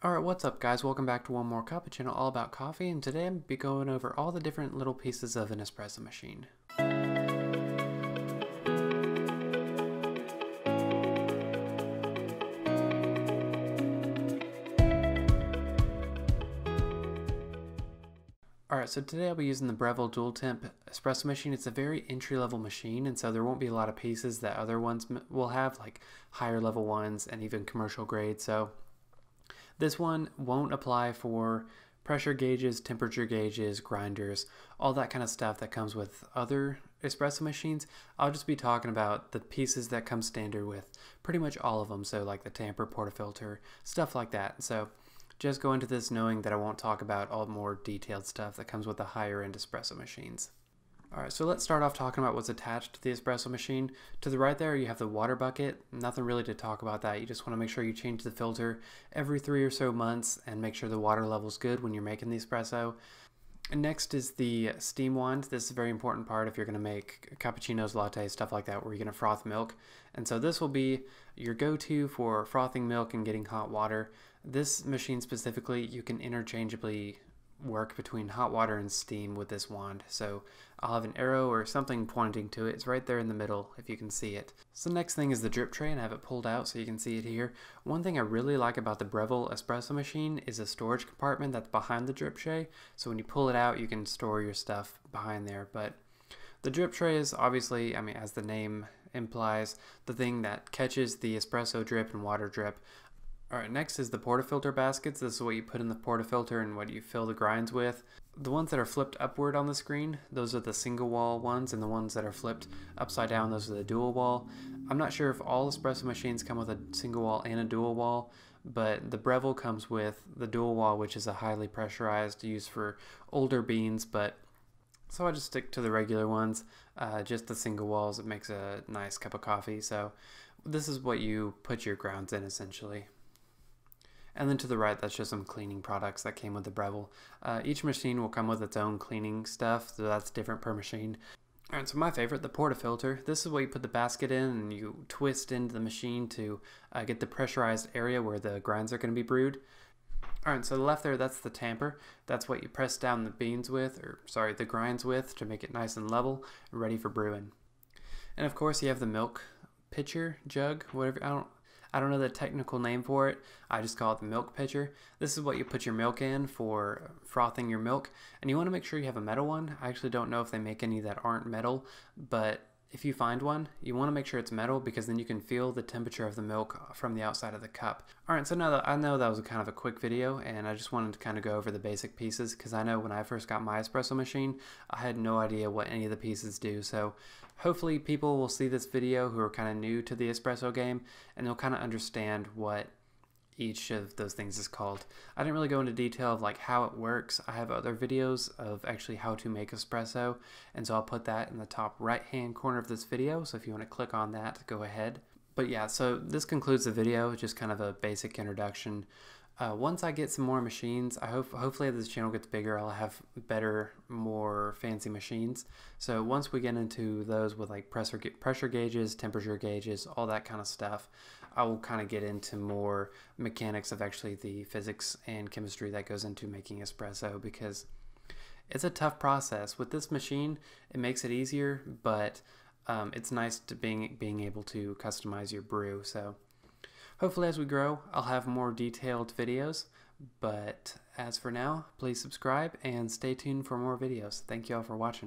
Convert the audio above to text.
Alright, what's up guys? Welcome back to one more cappuccino all about coffee, and today I'm going to be going over all the different little pieces of an espresso machine. Alright, so today I'll be using the Breville dual temp espresso machine. It's a very entry-level machine, and so there won't be a lot of pieces that other ones will have, like higher level ones and even commercial grade. So this one won't apply for pressure gauges, temperature gauges, grinders, all that kind of stuff that comes with other espresso machines. I'll just be talking about the pieces that come standard with pretty much all of them, so like the tamper, portafilter, stuff like that. So just go into this knowing that I won't talk about all more detailed stuff that comes with the higher end espresso machines. Alright, so let's start off talking about what's attached to the espresso machine. To the right there you have the water bucket. Nothing really to talk about that. You just want to make sure you change the filter every 3 or so months and make sure the water level's good when you're making the espresso. And next is the steam wand. This is a very important part if you're going to make cappuccinos, lattes, stuff like that, where you're going to froth milk. And so this will be your go-to for frothing milk and getting hot water. This machine specifically, you can interchangeably work between hot water and steam with this wand. So I'll have an arrow or something pointing to it. It's right there in the middle if you can see it. So next thing is the drip tray, and I have it pulled out so you can see it here. One thing I really like about the Breville espresso machine is a storage compartment that's behind the drip tray. So when you pull it out, you can store your stuff behind there. But the drip tray is obviously, I mean, as the name implies, the thing that catches the espresso drip and water drip. Alright, next is the portafilter baskets. This is what you put in the portafilter and what you fill the grinds with. The ones that are flipped upward on the screen, those are the single wall ones, and the ones that are flipped upside down, those are the dual wall. I'm not sure if all espresso machines come with a single wall and a dual wall, but the Breville comes with the dual wall, which is a highly pressurized, used for older beans, but so I just stick to the regular ones, just the single walls. It makes a nice cup of coffee. So this is what you put your grounds in essentially. And then to the right, that's just some cleaning products that came with the Breville. Each machine will come with its own cleaning stuff, so that's different per machine. Alright, so my favorite, the portafilter. This is where you put the basket in and you twist into the machine to get the pressurized area where the grinds are going to be brewed. Alright, so the left there, that's the tamper. That's what you press down the beans with, or sorry, the grinds with, to make it nice and level and ready for brewing. And of course you have the milk pitcher, jug, whatever, I don't know the technical name for it. I just call it the milk pitcher. This is what you put your milk in for frothing your milk. And you want to make sure you have a metal one. I actually don't know if they make any that aren't metal, but if you find one, you want to make sure it's metal because then you can feel the temperature of the milk from the outside of the cup. Alright, so now that I know that was kind of a quick video, and I just wanted to kind of go over the basic pieces because I know when I first got my espresso machine, I had no idea what any of the pieces do. So hopefully people will see this video who are kind of new to the espresso game, and they'll kind of understand what each of those things is called. I didn't really go into detail of like how it works. I have other videos of actually how to make espresso, and so I'll put that in the top right hand corner of this video, so if you want to click on that, go ahead. But yeah, so this concludes the video, just kind of a basic introduction. Once I get some more machines, hopefully as this channel gets bigger, I'll have better, more fancy machines. So once we get into those with like pressure gauges, temperature gauges, all that kind of stuff, I will kind of get into more mechanics of actually the physics and chemistry that goes into making espresso, because it's a tough process. With this machine, it makes it easier, but it's nice to being able to customize your brew. So hopefully as we grow, I'll have more detailed videos, but as for now, please subscribe and stay tuned for more videos. Thank you all for watching.